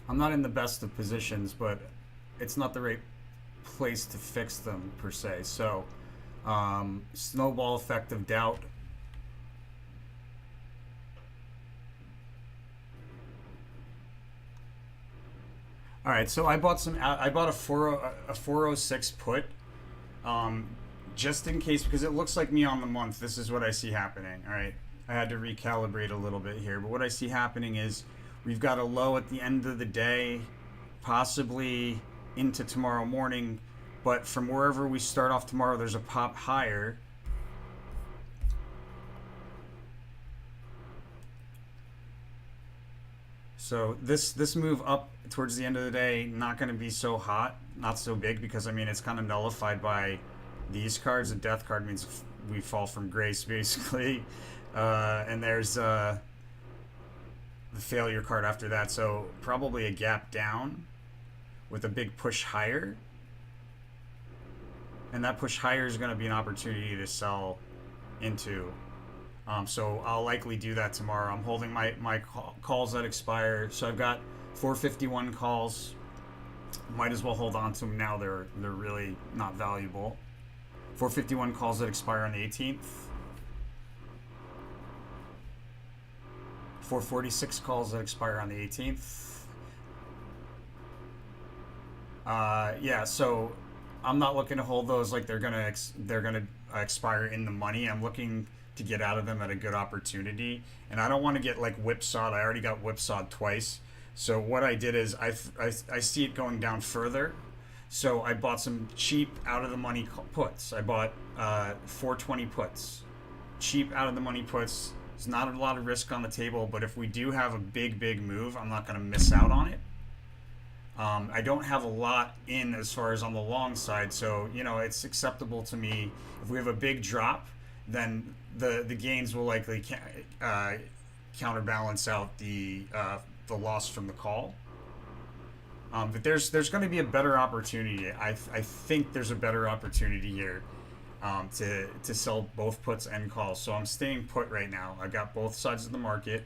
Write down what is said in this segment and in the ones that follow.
I'm not in the best of positions, but it's not the right place to fix them per se. So, snowball effect of doubt. All right, so I bought some. I bought a 406 put, um, just in case because it looks like me on the month. This is what I see happening. All right, I had to recalibrate a little bit here, but what I see happening is we've got a low at the end of the day, possibly into tomorrow morning, but from wherever we start off tomorrow, there's a pop higher. So this move up towards the end of the day, not going to be so hot, not so big because I mean it's kind of nullified by these cards. The death card means we fall from grace basically, and there's the failure card after that. So probably a gap down with a big push higher, and that push higher is going to be an opportunity to sell into. So I'll likely do that tomorrow. I'm holding my calls that expire. So I've got 451 calls. Might as well hold on to them now. They're really not valuable. 451 calls that expire on the 18th. 446 calls that expire on the 18th. Yeah, so I'm not looking to hold those like they're gonna expire in the money. I'm looking to get out of them at a good opportunity, and I don't want to get like whipsawed. I already got whipsawed twice. So what I did is I see it going down further. So I bought some cheap out of the money puts. I bought 420 puts, cheap out of the money puts. There's not a lot of risk on the table, but if we do have a big move, I'm not going to miss out on it. I don't have a lot in as far as on the long side, so you know it's acceptable to me. If we have a big drop, then the gains will likely counterbalance out the loss from the call. But there's going to be a better opportunity. I think there's a better opportunity here to sell both puts and calls. So I'm staying put right now. I've got both sides of the market,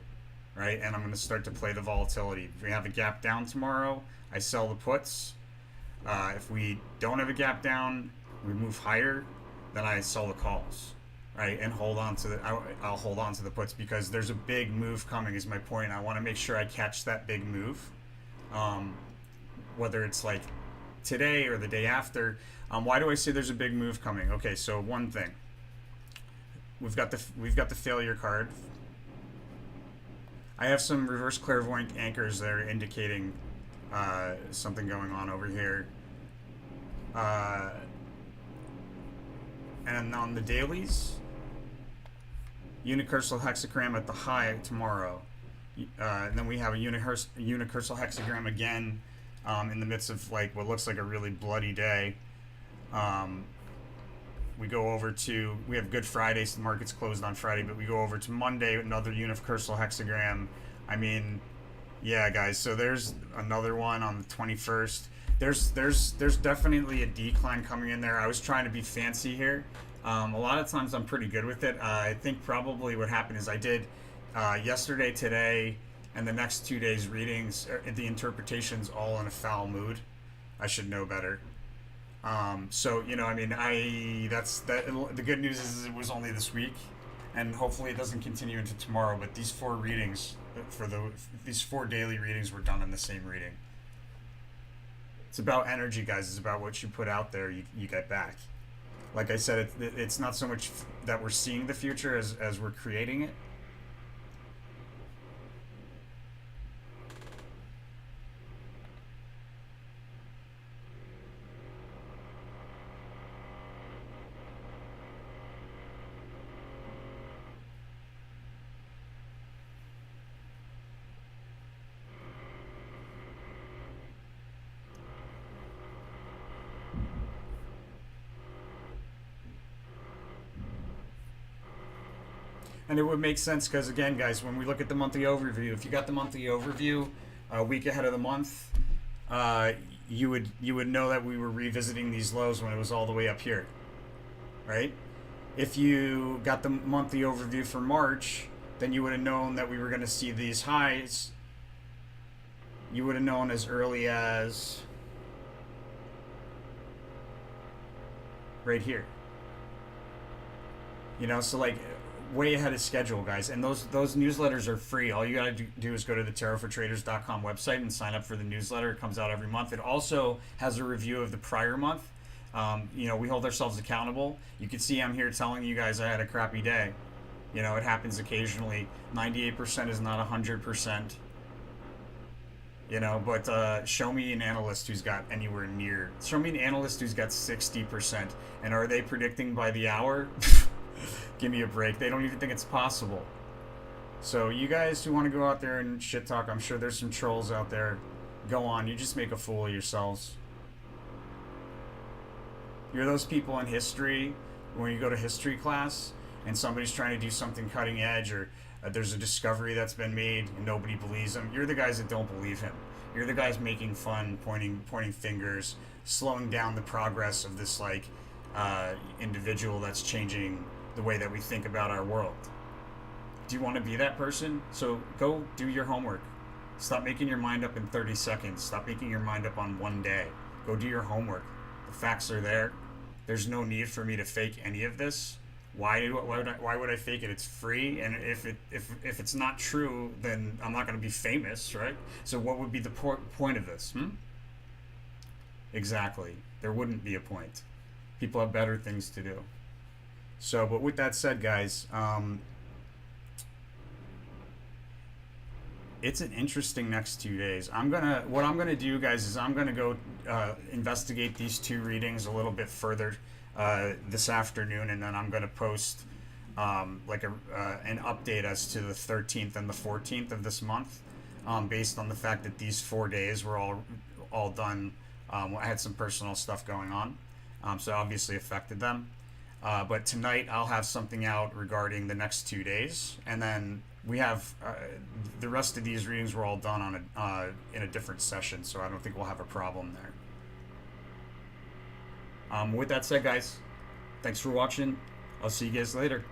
right? And I'm going to start to play the volatility. If we have a gap down tomorrow, I sell the puts. If we don't have a gap down, we move higher, then I sell the calls, right? And hold on to I'll hold on to the puts because there's a big move coming. Is my point. I want to make sure I catch that big move, whether it's like today or the day after. Why do I say there's a big move coming? Okay, so one thing, we've got the failure card. I have some reverse clairvoyant anchors that are indicating something going on over here. And on the dailies, unicursal hexagram at the high tomorrow. And then we have a unicursal hexagram again in the midst of like what looks like a really bloody day. We have Good Friday, so the market's closed on Friday, but we go over to Monday, another unicursal hexagram. I mean, yeah, guys, so there's another one on the 21st. There's definitely a decline coming in there. I was trying to be fancy here. A lot of times I'm pretty good with it. I think probably what happened is I did yesterday, today, and the next 2 days readings, the interpretations all in a foul mood. I should know better. So you know, I mean, that's that. The good news is it was only this week, and hopefully it doesn't continue into tomorrow. But these four readings these four daily readings were done in the same reading. It's about energy, guys. It's about what you put out there, you get back. Like I said, it's not so much that we're seeing the future as we're creating it. And it would make sense because again, guys, when we look at the monthly overview, if you got the monthly overview a week ahead of the month, you would know that we were revisiting these lows when it was all the way up here, right? If you got the monthly overview for March, then you would have known that we were going to see these highs you would have known as early as right here. You know, so like way ahead of schedule, guys. And those newsletters are free. All you gotta do is go to the tarotfortraders.com website and sign up for the newsletter. It comes out every month. It also has a review of the prior month. You know, we hold ourselves accountable. You can see I'm here telling you guys I had a crappy day. You know, it happens occasionally. 98% is not 100%. You know, but show me an analyst who's got anywhere near. Show me an analyst who's got 60%. And are they predicting by the hour? Give me a break. They don't even think it's possible. So you guys who want to go out there and shit talk, I'm sure there's some trolls out there. Go on. You just make a fool of yourselves. You're those people in history when you go to history class and somebody's trying to do something cutting edge, or there's a discovery that's been made and nobody believes them. You're the guys that don't believe him. You're the guys making fun, pointing fingers, slowing down the progress of this like individual that's changing the way that we think about our world. Do you want to be that person? So go do your homework. Stop making your mind up in 30 seconds. Stop making your mind up on one day. Go do your homework. The facts are there. There's no need for me to fake any of this. Why would I fake it? It's free, and if it's not true, then I'm not going to be famous, right? So what would be the point of this? Exactly. There wouldn't be a point. People have better things to do. So, but with that said, guys, it's an interesting next 2 days. What I'm gonna do, guys, is I'm gonna go investigate these two readings a little bit further this afternoon, and then I'm gonna post like an update as to the 13th and the 14th of this month, based on the fact that these 4 days were all done. I had some personal stuff going on, so obviously affected them. But tonight I'll have something out regarding the next 2 days, and then we have the rest of these readings were all done on in a different session, so I don't think we'll have a problem there. With that said, guys, thanks for watching. I'll see you guys later.